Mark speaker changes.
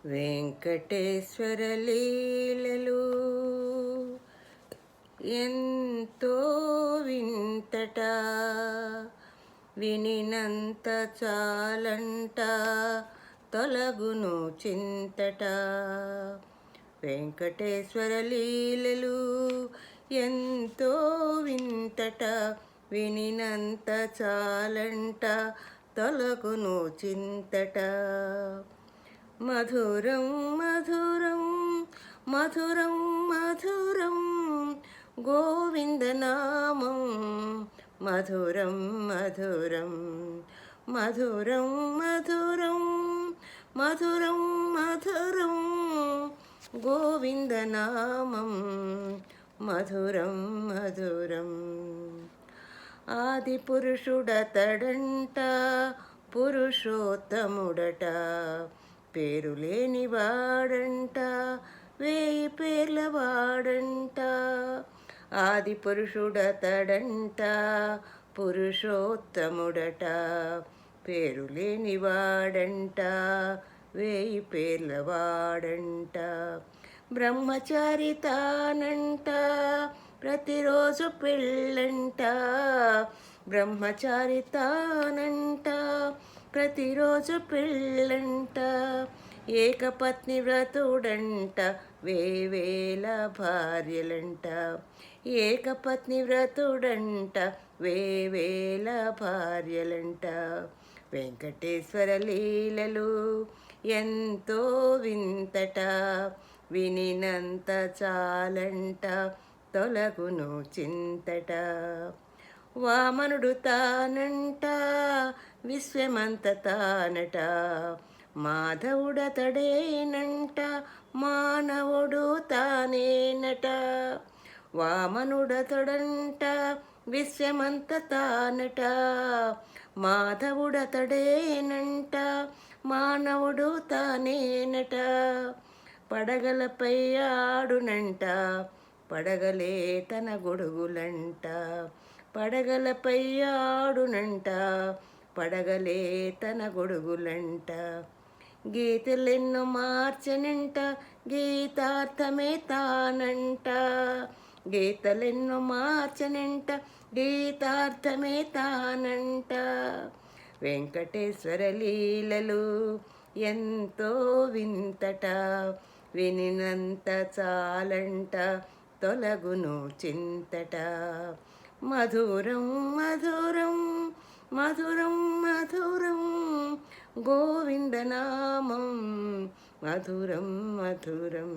Speaker 1: వెంకటేశ్వర లీలలు ఎంతో వింతట, వినినంత చాలంట, తొలగును చింతట. వెంకటేశ్వర లీలలు ఎంతో వింతట, వినినంత చాలంట, తొలగును చింతట. మధురం మధురం మధురం మధురం గోవిందనామం, మధురం మధురం మధురం మధురం మధురం మధురం గోవిందనామం, మధురం మధురం. ఆది పురుషుడతడంట, పురుషోత్తముడట, పేరులేని వాడంట, వేయి పేర్ల వాడంట. ఆది పురుషుడతడంట, పురుషోత్తముడట, పేరులేని వాడంట, వేయి పేర్ల వాడంట. బ్రహ్మచారి తానంట, ప్రతిరోజు పెళ్ళంట, బ్రహ్మచారి తానంట, ప్రతిరోజు పెళ్ళంట. ఏకపత్ని వ్రతుడంట, వేవేల భార్యలంట, ఏకపత్ని వ్రతుడంట, వేవేల భార్యలంట. వెంకటేశ్వర లీలలు ఎంతో వింతట, వినినంత చాలంట, తొలగును చింతట. వామనుడు తానంట, విశ్వమంత తానట, మాధవుడతడేనంట, మానవుడు తానేనట. వామనుడతడంట, విశ్వమంత తానట, మాధవుడతడేనంట, మానవుడు తానేనట. పడగలపై ఆడునంట, పడగలే తన గొడుగులంట, పడగలపై ఆడునంట, పడగలే తన గొడుగులంట. గీతలెన్నో మార్చనంట, గీతార్థమే తానంట, గీతలెన్నో మార్చనంట, గీతార్థమే తానంట. వెంకటేశ్వర లీలలు ఎంతో వింతట, వినినంత చాలంట, తొలగును చింతట. మధురం మధురం మధురం మధురం గోవిందనామం, మధురం మధురం.